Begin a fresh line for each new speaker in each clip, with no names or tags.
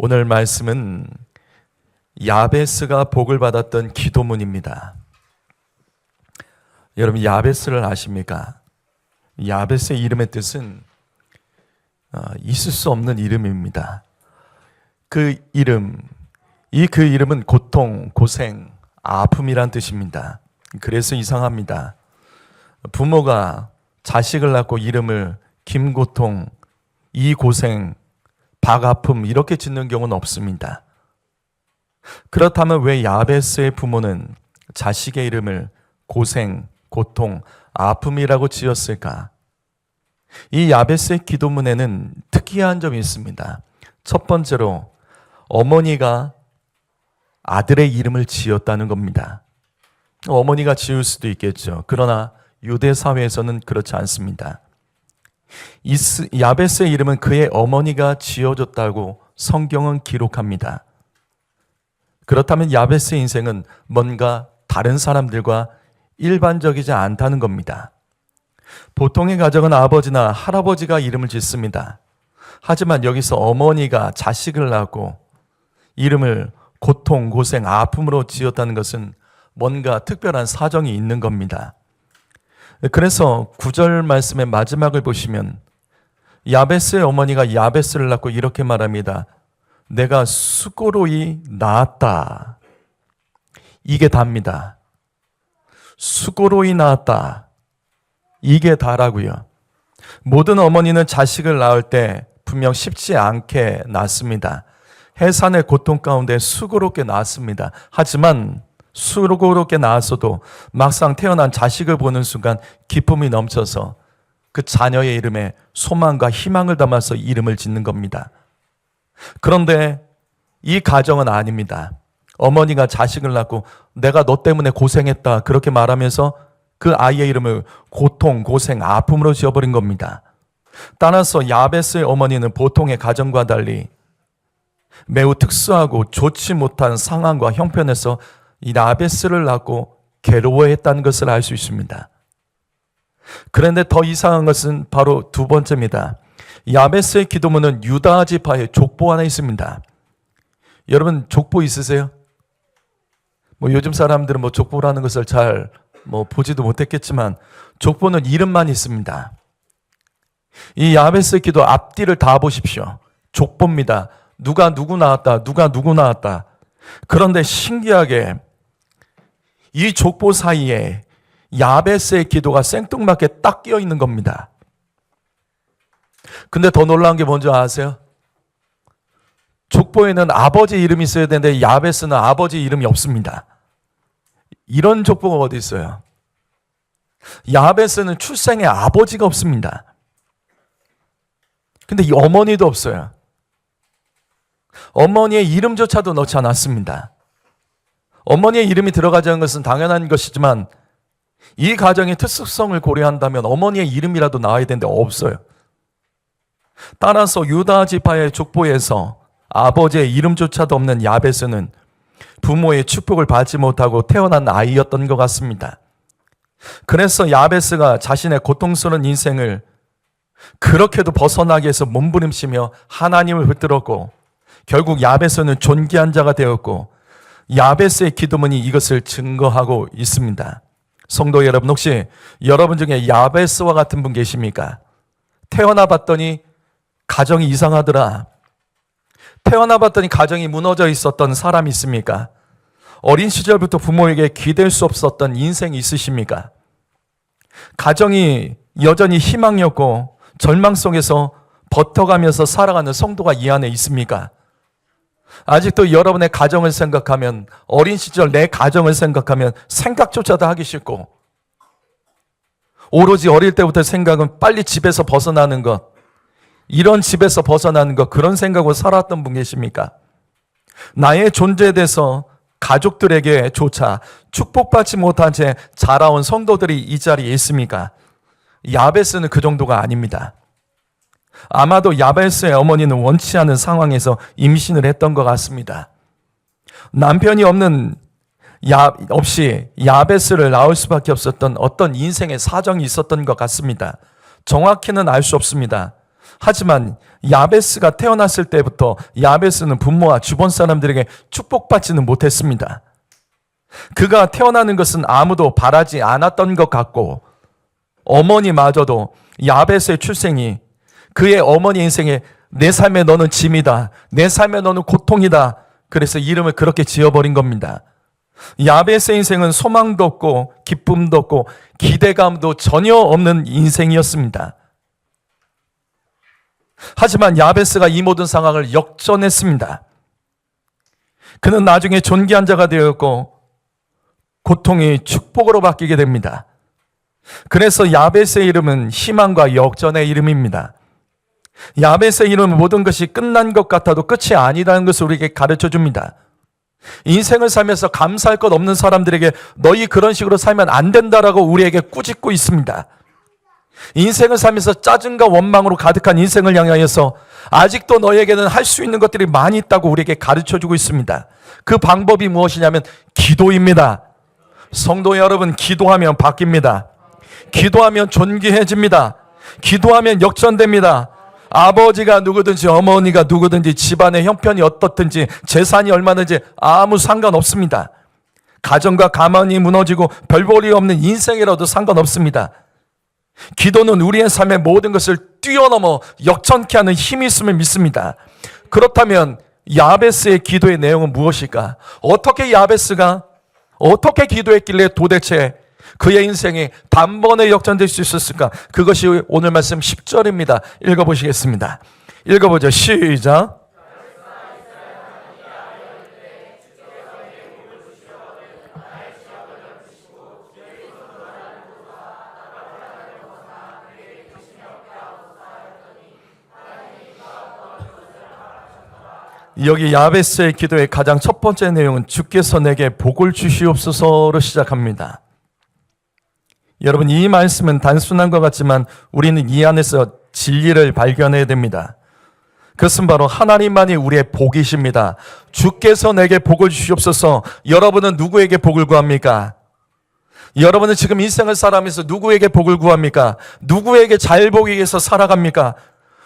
오늘 말씀은 야베스가 복을 받았던 기도문입니다. 여러분, 야베스를 아십니까? 야베스의 이름의 뜻은 있을 수 없는 이름입니다. 그 이름은 고통, 고생, 아픔이란 뜻입니다. 그래서 이상합니다. 부모가 자식을 낳고 이름을 김고통, 이고생, 박아픔 이렇게 짓는 경우는 없습니다. 그렇다면 왜 야베스의 부모는 자식의 이름을 고생, 고통, 아픔이라고 지었을까? 이 야베스의 기도문에는 특이한 점이 있습니다. 첫 번째로 어머니가 아들의 이름을 지었다는 겁니다. 어머니가 지을 수도 있겠죠. 그러나 유대 사회에서는 그렇지 않습니다. 야베스의 이름은 그의 어머니가 지어줬다고 성경은 기록합니다. 그렇다면 야베스의 인생은 뭔가 다른 사람들과 일반적이지 않다는 겁니다. 보통의 가정은 아버지나 할아버지가 이름을 짓습니다. 하지만 여기서 어머니가 자식을 낳고 이름을 고통, 고생, 아픔으로 지었다는 것은 뭔가 특별한 사정이 있는 겁니다. 그래서 9절 말씀의 마지막을 보시면 야베스의 어머니가 야베스를 낳고 이렇게 말합니다. 내가 수고로이 낳았다. 이게 답니다. 수고로이 낳았다. 이게 다라고요. 모든 어머니는 자식을 낳을 때 분명 쉽지 않게 낳습니다. 해산의 고통 가운데 수고롭게 낳습니다. 하지만 수고롭게 낳았어도 막상 태어난 자식을 보는 순간 기쁨이 넘쳐서 그 자녀의 이름에 소망과 희망을 담아서 이름을 짓는 겁니다. 그런데 이 가정은 아닙니다. 어머니가 자식을 낳고 내가 너 때문에 고생했다 그렇게 말하면서 그 아이의 이름을 고통, 고생, 아픔으로 지어버린 겁니다. 따라서 야베스의 어머니는 보통의 가정과 달리 매우 특수하고 좋지 못한 상황과 형편에서 이 야베스를 낳고 괴로워했다는 것을 알 수 있습니다. 그런데 더 이상한 것은 바로 두 번째입니다. 야베스의 기도문은 유다 지파의 족보 안에 있습니다. 여러분 족보 있으세요? 요즘 사람들은 족보라는 것을 잘 보지도 못했겠지만 족보는 이름만 있습니다. 이 야베스의 기도 앞뒤를 다 보십시오. 족보입니다. 누가 누구 낳았다, 누가 누구 낳았다. 그런데 신기하게 이 족보 사이에 야베스의 기도가 생뚱맞게 딱 끼어 있는 겁니다. 근데 더 놀라운 게 뭔지 아세요? 족보에는 아버지 이름이 있어야 되는데 야베스는 아버지 이름이 없습니다. 이런 족보가 어디 있어요? 야베스는 출생에 아버지가 없습니다. 근데 이 어머니도 없어요. 어머니의 이름조차도 넣지 않았습니다. 어머니의 이름이 들어가지 않은 것은 당연한 것이지만 이 가정의 특수성을 고려한다면 어머니의 이름이라도 나와야 되는데 없어요. 따라서 유다 지파의 족보에서 아버지의 이름조차도 없는 야베스는 부모의 축복을 받지 못하고 태어난 아이였던 것 같습니다. 그래서 야베스가 자신의 고통스러운 인생을 그렇게도 벗어나기 위해서 몸부림치며 하나님을 붙들었고 결국 야베스는 존귀한 자가 되었고 야베스의 기도문이 이것을 증거하고 있습니다. 성도 여러분, 혹시 여러분 중에 야베스와 같은 분 계십니까? 태어나 봤더니 가정이 이상하더라. 태어나 봤더니 가정이 무너져 있었던 사람이 있습니까? 어린 시절부터 부모에게 기댈 수 없었던 인생이 있으십니까? 가정이 여전히 희망이 없고 절망 속에서 버텨가면서 살아가는 성도가 이 안에 있습니까? 아직도 여러분의 가정을 생각하면, 어린 시절 내 가정을 생각하면 생각조차도 하기 싫고 오로지 어릴 때부터 생각은 빨리 집에서 벗어나는 것, 이런 집에서 벗어나는 것, 그런 생각으로 살았던 분 계십니까? 나의 존재에 대해서 가족들에게조차 축복받지 못한 채 자라온 성도들이 이 자리에 있습니까? 야베스는 그 정도가 아닙니다. 아마도 야베스의 어머니는 원치 않은 상황에서 임신을 했던 것 같습니다. 남편이 없이 야베스를 낳을 수밖에 없었던 어떤 인생의 사정이 있었던 것 같습니다. 정확히는 알 수 없습니다. 하지만 야베스가 태어났을 때부터 야베스는 부모와 주변 사람들에게 축복받지는 못했습니다. 그가 태어나는 것은 아무도 바라지 않았던 것 같고, 어머니마저도 야베스의 출생이 그의 어머니 인생에 내 삶에 너는 짐이다, 내 삶에 너는 고통이다, 그래서 이름을 그렇게 지어버린 겁니다. 야베스의 인생은 소망도 없고 기쁨도 없고 기대감도 전혀 없는 인생이었습니다. 하지만 야베스가 이 모든 상황을 역전했습니다. 그는 나중에 존귀한 자가 되었고 고통이 축복으로 바뀌게 됩니다. 그래서 야베스의 이름은 희망과 역전의 이름입니다. 야베스의 이름은 모든 것이 끝난 것 같아도 끝이 아니라는 것을 우리에게 가르쳐 줍니다. 인생을 살면서 감사할 것 없는 사람들에게 너희 그런 식으로 살면 안 된다라고 우리에게 꾸짖고 있습니다. 인생을 살면서 짜증과 원망으로 가득한 인생을 향하여서 아직도 너에게는 할 수 있는 것들이 많이 있다고 우리에게 가르쳐주고 있습니다. 그 방법이 무엇이냐면 기도입니다. 성도 여러분, 기도하면 바뀝니다. 기도하면 존귀해집니다. 기도하면 역전됩니다. 아버지가 누구든지 어머니가 누구든지 집안의 형편이 어떻든지 재산이 얼마든지 아무 상관없습니다. 가정과 가만히 무너지고 별 볼이 없는 인생이라도 상관없습니다. 기도는 우리의 삶의 모든 것을 뛰어넘어 역전케 하는 힘이 있음을 믿습니다. 그렇다면 야베스의 기도의 내용은 무엇일까? 어떻게 야베스가 어떻게 기도했길래 도대체 그의 인생이 단번에 역전될 수 있었을까? 그것이 오늘 말씀 10절입니다. 읽어보시겠습니다. 읽어보죠. 시작. 여기 야베스의 기도의 가장 첫 번째 내용은 주께서 내게 복을 주시옵소서로 시작합니다. 여러분, 이 말씀은 단순한 것 같지만 우리는 이 안에서 진리를 발견해야 됩니다. 그것은 바로 하나님만이 우리의 복이십니다. 주께서 내게 복을 주시옵소서. 여러분은 누구에게 복을 구합니까? 여러분은 지금 인생을 살아가면서 누구에게 복을 구합니까? 누구에게 잘 보기 위해서 살아갑니까?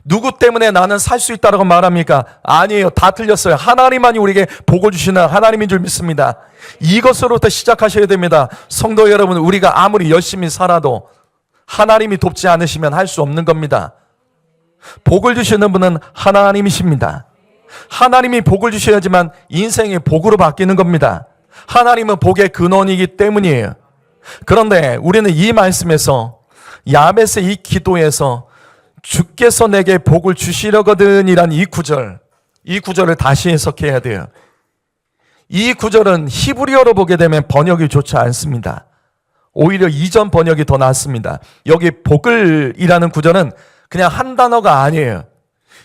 누구 때문에 나는 살 수 있다고 말합니까? 아니에요. 다 틀렸어요. 하나님만이 우리에게 복을 주시는 하나님인 줄 믿습니다. 이것으로부터 시작하셔야 됩니다. 성도 여러분, 우리가 아무리 열심히 살아도 하나님이 돕지 않으시면 할 수 없는 겁니다. 복을 주시는 분은 하나님이십니다. 하나님이 복을 주셔야지만 인생이 복으로 바뀌는 겁니다. 하나님은 복의 근원이기 때문이에요. 그런데 우리는 이 말씀에서 야베스의 이 기도에서 주께서 내게 복을 주시려거든이란 이 구절을 다시 해석해야 돼요. 이 구절은 히브리어로 보게 되면 번역이 좋지 않습니다. 오히려 이전 번역이 더 낫습니다. 여기 복을이라는 구절은 그냥 한 단어가 아니에요.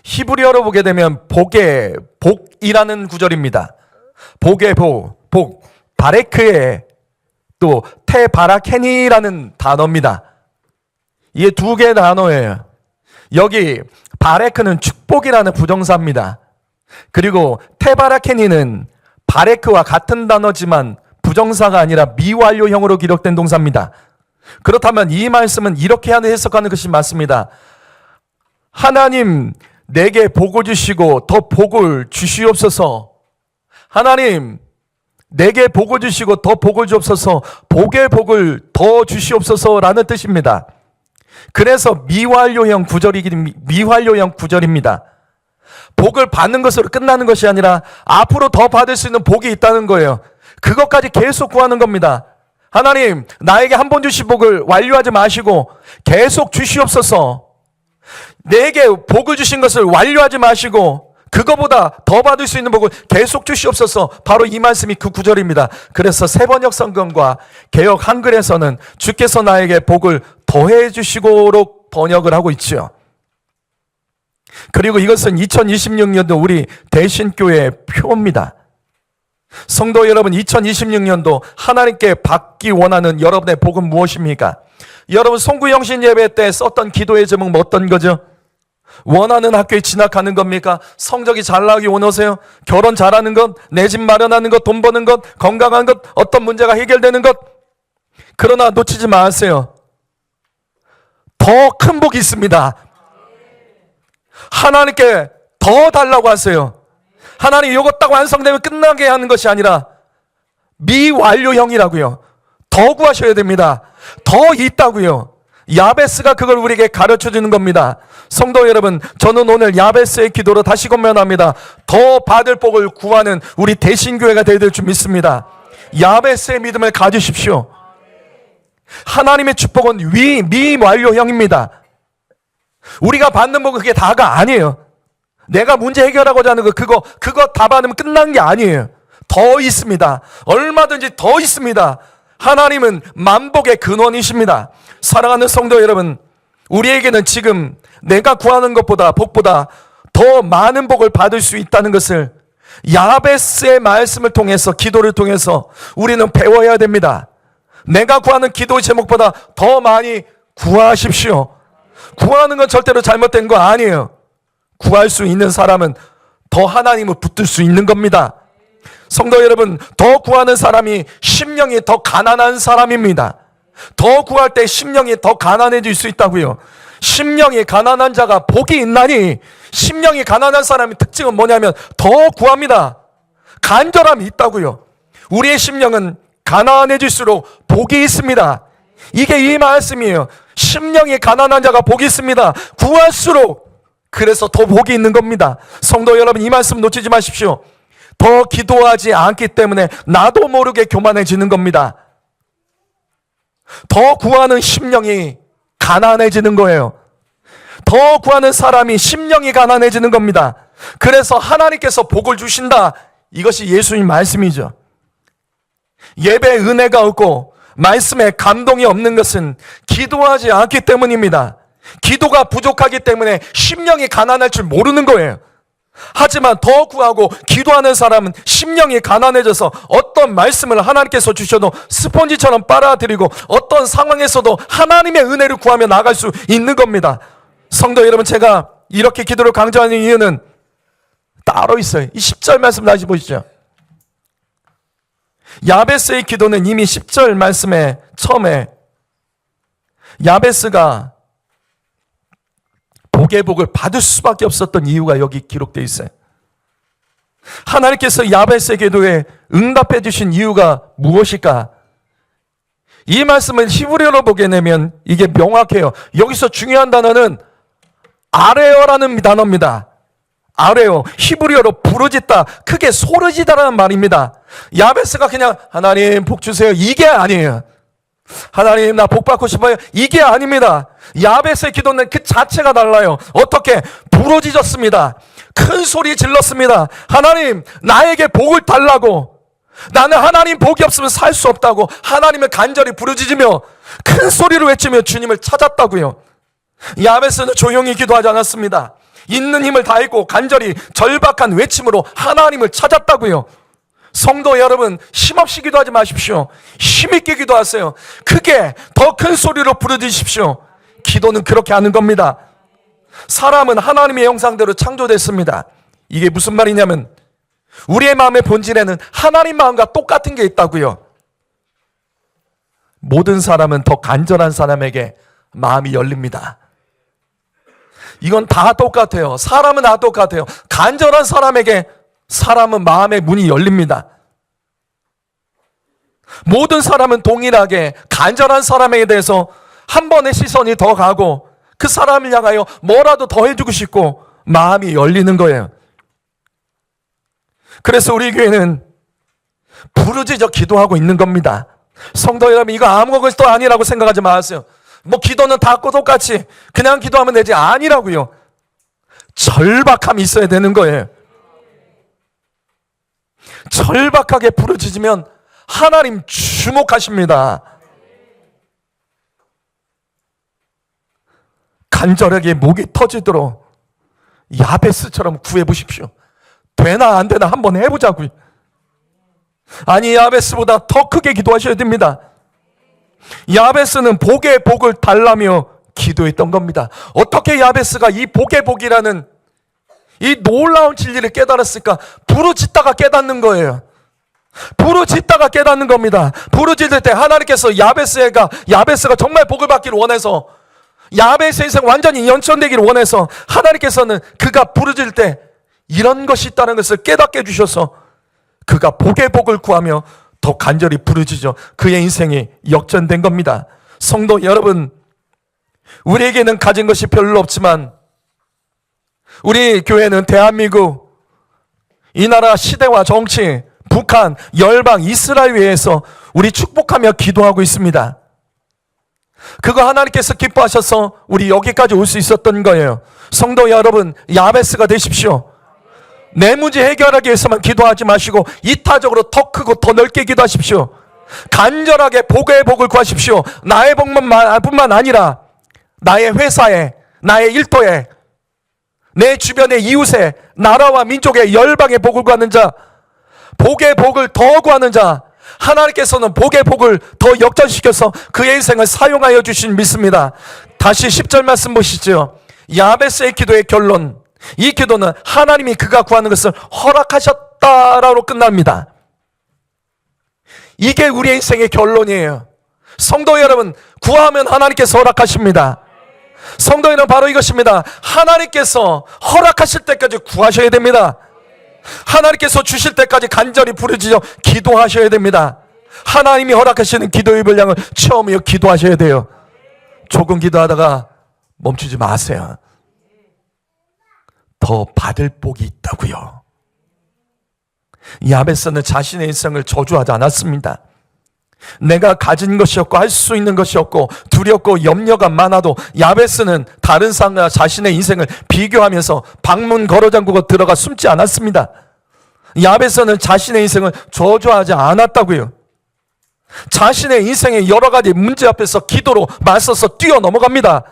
히브리어로 보게 되면 복의 복이라는 구절입니다. 복의 복, 바레크의 또 테바라케니라는 단어입니다. 이게 두 개의 단어예요. 여기 바레크는 축복이라는 부정사입니다. 그리고 테바라케니는 바레크와 같은 단어지만 부정사가 아니라 미완료형으로 기록된 동사입니다. 그렇다면 이 말씀은 이렇게 해석하는 것이 맞습니다. 하나님, 내게 복을 주시고 더 복을 주시옵소서. 하나님, 내게 복을 주시고 더 복을 주옵소서. 복의 복을 더 주시옵소서라는 뜻입니다. 그래서 미완료형 구절입니다. 복을 받는 것으로 끝나는 것이 아니라 앞으로 더 받을 수 있는 복이 있다는 거예요. 그것까지 계속 구하는 겁니다. 하나님, 나에게 한 번 주신 복을 완료하지 마시고 계속 주시옵소서. 내게 복을 주신 것을 완료하지 마시고 그거보다 더 받을 수 있는 복을 계속 주시옵소서. 바로 이 말씀이 그 구절입니다. 그래서 세번역 성경과 개역 한글에서는 주께서 나에게 복을 더해 주시고로 번역을 하고 있죠. 그리고 이것은 2026년도 우리 대신교회의 표입니다. 성도 여러분, 2026년도 하나님께 받기 원하는 여러분의 복은 무엇입니까? 여러분 송구영신 예배 때 썼던 기도의 제목 어떤 거죠? 원하는 학교에 진학하는 겁니까? 성적이 잘 나오기 원하세요? 결혼 잘하는 것, 내 집 마련하는 것, 돈 버는 것, 건강한 것, 어떤 문제가 해결되는 것. 그러나 놓치지 마세요. 더 큰 복이 있습니다. 하나님께 더 달라고 하세요. 하나님 이것 딱 완성되면 끝나게 하는 것이 아니라 미완료형이라고요. 더 구하셔야 됩니다. 더 있다고요. 야베스가 그걸 우리에게 가르쳐 주는 겁니다. 성도 여러분, 저는 오늘 야베스의 기도로 다시 권면합니다. 더 받을 복을 구하는 우리 대신교회가 되어야 될 줄 믿습니다. 야베스의 믿음을 가지십시오. 하나님의 축복은 미완료형입니다. 우리가 받는 복은 그게 다가 아니에요. 내가 문제 해결하고자 하는 그거 다 받으면 끝난 게 아니에요. 더 있습니다. 얼마든지 더 있습니다. 하나님은 만복의 근원이십니다. 사랑하는 성도 여러분, 우리에게는 지금 내가 구하는 것보다 복보다 더 많은 복을 받을 수 있다는 것을 야베스의 말씀을 통해서, 기도를 통해서 우리는 배워야 됩니다. 내가 구하는 기도의 제목보다 더 많이 구하십시오. 구하는 건 절대로 잘못된 거 아니에요. 구할 수 있는 사람은 더 하나님을 붙들 수 있는 겁니다. 성도 여러분, 더 구하는 사람이 심령이 더 가난한 사람입니다. 더 구할 때 심령이 더 가난해질 수 있다고요. 심령이 가난한 자가 복이 있나니, 심령이 가난한 사람의 특징은 뭐냐면 더 구합니다. 간절함이 있다고요. 우리의 심령은 가난해질수록 복이 있습니다. 이게 이 말씀이에요. 심령이 가난한 자가 복이 있습니다. 구할수록, 그래서 더 복이 있는 겁니다. 성도 여러분, 이 말씀 놓치지 마십시오. 더 기도하지 않기 때문에 나도 모르게 교만해지는 겁니다. 더 구하는 심령이 가난해지는 거예요. 더 구하는 사람이 심령이 가난해지는 겁니다. 그래서 하나님께서 복을 주신다. 이것이 예수님 말씀이죠. 예배에 은혜가 없고 말씀에 감동이 없는 것은 기도하지 않기 때문입니다. 기도가 부족하기 때문에 심령이 가난할 줄 모르는 거예요. 하지만 더 구하고 기도하는 사람은 심령이 가난해져서 어떤 말씀을 하나님께서 주셔도 스펀지처럼 빨아들이고 어떤 상황에서도 하나님의 은혜를 구하며 나갈 수 있는 겁니다. 성도 여러분, 제가 이렇게 기도를 강조하는 이유는 따로 있어요. 이 10절 말씀 다시 보시죠. 야베스의 기도는 이미 10절 말씀에 처음에 야베스가 복의 복을 받을 수밖에 없었던 이유가 여기 기록되어 있어요. 하나님께서 야베스의 기도에 응답해 주신 이유가 무엇일까? 이 말씀을 히브리어로 보게 되면 이게 명확해요. 여기서 중요한 단어는 아레어라는 단어입니다. 아레오, 히브리어로 부르짖다, 크게 소르짖다라는 말입니다. 야베스가 그냥 하나님 복 주세요, 이게 아니에요. 하나님 나 복 받고 싶어요, 이게 아닙니다. 야베스의 기도는 그 자체가 달라요. 어떻게? 부르짖었습니다. 큰 소리 질렀습니다. 하나님 나에게 복을 달라고. 나는 하나님 복이 없으면 살 수 없다고 하나님을 간절히 부르짖으며 큰 소리로 외치며 주님을 찾았다고요. 야베스는 조용히 기도하지 않았습니다. 있는 힘을 다했고 간절히 절박한 외침으로 하나님을 찾았다고요. 성도 여러분, 힘없이 기도하지 마십시오. 힘있게 기도하세요. 크게 더 큰 소리로 부르짖으십시오. 기도는 그렇게 하는 겁니다. 사람은 하나님의 형상대로 창조됐습니다. 이게 무슨 말이냐면 우리의 마음의 본질에는 하나님 마음과 똑같은 게 있다고요. 모든 사람은 더 간절한 사람에게 마음이 열립니다. 이건 다 똑같아요. 사람은 다 똑같아요. 간절한 사람에게 사람은 마음의 문이 열립니다. 모든 사람은 동일하게 간절한 사람에 대해서 한 번의 시선이 더 가고 그 사람을 향하여 뭐라도 더 해주고 싶고 마음이 열리는 거예요. 그래서 우리 교회는 부르짖어 기도하고 있는 겁니다. 성도 여러분, 이거 아무것도 아니라고 생각하지 마세요. 뭐 기도는 다 똑같이 그냥 기도하면 되지, 아니라고요. 절박함이 있어야 되는 거예요. 절박하게 부르짖으면 하나님 주목하십니다. 간절하게 목이 터지도록 야베스처럼 구해보십시오. 되나 안 되나 한번 해보자고요. 아니, 야베스보다 더 크게 기도하셔야 됩니다. 야베스는 복의 복을 달라며 기도했던 겁니다. 어떻게 야베스가 이 복의 복이라는 이 놀라운 진리를 깨달았을까? 부르짖다가 깨닫는 거예요. 부르짖다가 깨닫는 겁니다. 부르짖을 때 하나님께서 야베스가 정말 복을 받기를 원해서 야베스의 인생 완전히 연천되기를 원해서 하나님께서는 그가 부르짖을 때 이런 것이 있다는 것을 깨닫게 해주셔서 그가 복의 복을 구하며 더 간절히 부르짖어 그의 인생이 역전된 겁니다. 성도 여러분, 우리에게는 가진 것이 별로 없지만 우리 교회는 대한민국, 이 나라 시대와 정치, 북한, 열방, 이스라엘 위해서 우리 축복하며 기도하고 있습니다. 그거 하나님께서 기뻐하셔서 우리 여기까지 올 수 있었던 거예요. 성도 여러분, 야베스가 되십시오. 내 문제 해결하기 위해서만 기도하지 마시고 이타적으로 더 크고 더 넓게 기도하십시오. 간절하게 복의 복을 구하십시오. 나의 복뿐만 아니라 나의 회사에, 나의 일터에, 내 주변의 이웃에, 나라와 민족의 열방의 복을 구하는 자, 복의 복을 더 구하는 자, 하나님께서는 복의 복을 더 역전시켜서 그의 인생을 사용하여 주신 믿습니다. 다시 10절 말씀 보시죠. 야베스의 기도의 결론, 이 기도는 하나님이 그가 구하는 것을 허락하셨다라고 끝납니다. 이게 우리의 인생의 결론이에요. 성도 여러분, 구하면 하나님께서 허락하십니다. 성도 여러분, 바로 이것입니다. 하나님께서 허락하실 때까지 구하셔야 됩니다. 하나님께서 주실 때까지 간절히 부르짖어 기도하셔야 됩니다. 하나님이 허락하시는 기도의 분량을 체험하여 기도하셔야 돼요. 조금 기도하다가 멈추지 마세요. 더 받을 복이 있다고요. 야베스는 자신의 인생을 저주하지 않았습니다. 내가 가진 것이 없고 할 수 있는 것이 없고 두렵고 염려가 많아도 야베스는 다른 사람과 자신의 인생을 비교하면서 방문 걸어 잠그고 들어가 숨지 않았습니다. 야베스는 자신의 인생을 저주하지 않았다고요. 자신의 인생의 여러 가지 문제 앞에서 기도로 맞서서 뛰어넘어갑니다.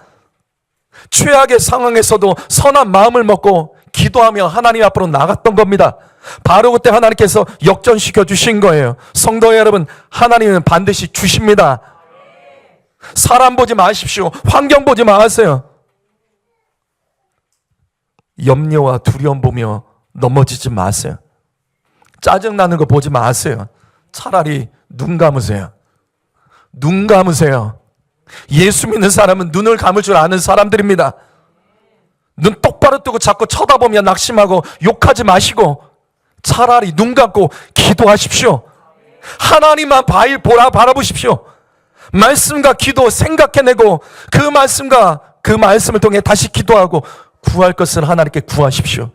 최악의 상황에서도 선한 마음을 먹고 기도하며 하나님 앞으로 나갔던 겁니다. 바로 그때 하나님께서 역전시켜 주신 거예요. 성도 여러분, 하나님은 반드시 주십니다. 사람 보지 마십시오. 환경 보지 마세요. 염려와 두려움 보며 넘어지지 마세요. 짜증나는 거 보지 마세요. 차라리 눈 감으세요. 눈 감으세요. 예수 믿는 사람은 눈을 감을 줄 아는 사람들입니다. 눈 똑바로 뜨고 자꾸 쳐다보며 낙심하고 욕하지 마시고 차라리 눈 감고 기도하십시오. 하나님만 바라보십시오. 말씀과 기도 생각해내고 그 말씀과 그 말씀을 통해 다시 기도하고 구할 것을 하나님께 구하십시오.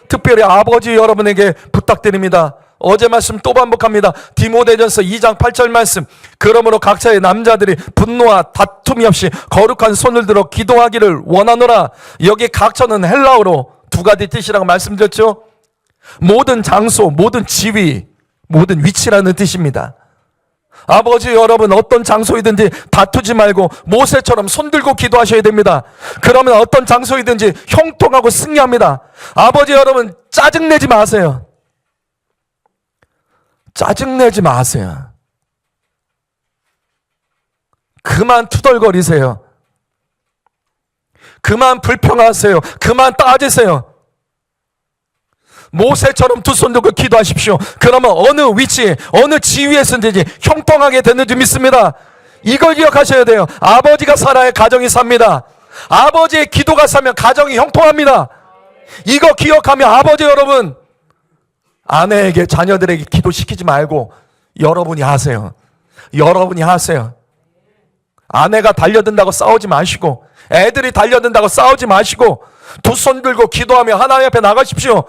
특별히 아버지 여러분에게 부탁드립니다. 어제 말씀 또 반복합니다. 디모데전서 2장 8절 말씀. 그러므로 각자의 남자들이 분노와 다툼이 없이 거룩한 손을 들어 기도하기를 원하노라. 여기 각처는 헬라어로 두 가지 뜻이라고 말씀드렸죠. 모든 장소, 모든 지위, 모든 위치라는 뜻입니다. 아버지 여러분, 어떤 장소이든지 다투지 말고 모세처럼 손들고 기도하셔야 됩니다. 그러면 어떤 장소이든지 형통하고 승리합니다. 아버지 여러분, 짜증내지 마세요. 짜증내지 마세요. 그만 투덜거리세요. 그만 불평하세요. 그만 따지세요. 모세처럼 두 손 들고 기도하십시오. 그러면 어느 위치에, 어느 지위에서든지 형통하게 되는 줄 믿습니다. 이걸 기억하셔야 돼요. 아버지가 살아야 가정이 삽니다. 아버지의 기도가 사면 가정이 형통합니다. 이거 기억하면 아버지 여러분, 아내에게, 자녀들에게 기도시키지 말고 여러분이 하세요. 여러분이 하세요. 아내가 달려든다고 싸우지 마시고, 애들이 달려든다고 싸우지 마시고, 두 손 들고 기도하며 하나님 앞에 나가십시오.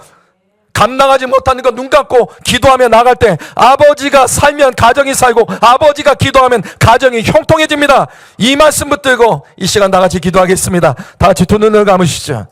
감당하지 못하는 거 눈 감고 기도하며 나갈 때 아버지가 살면 가정이 살고 아버지가 기도하면 가정이 형통해집니다. 이 말씀 붙들고 이 시간 다 같이 기도하겠습니다. 다 같이 두 눈을 감으시죠.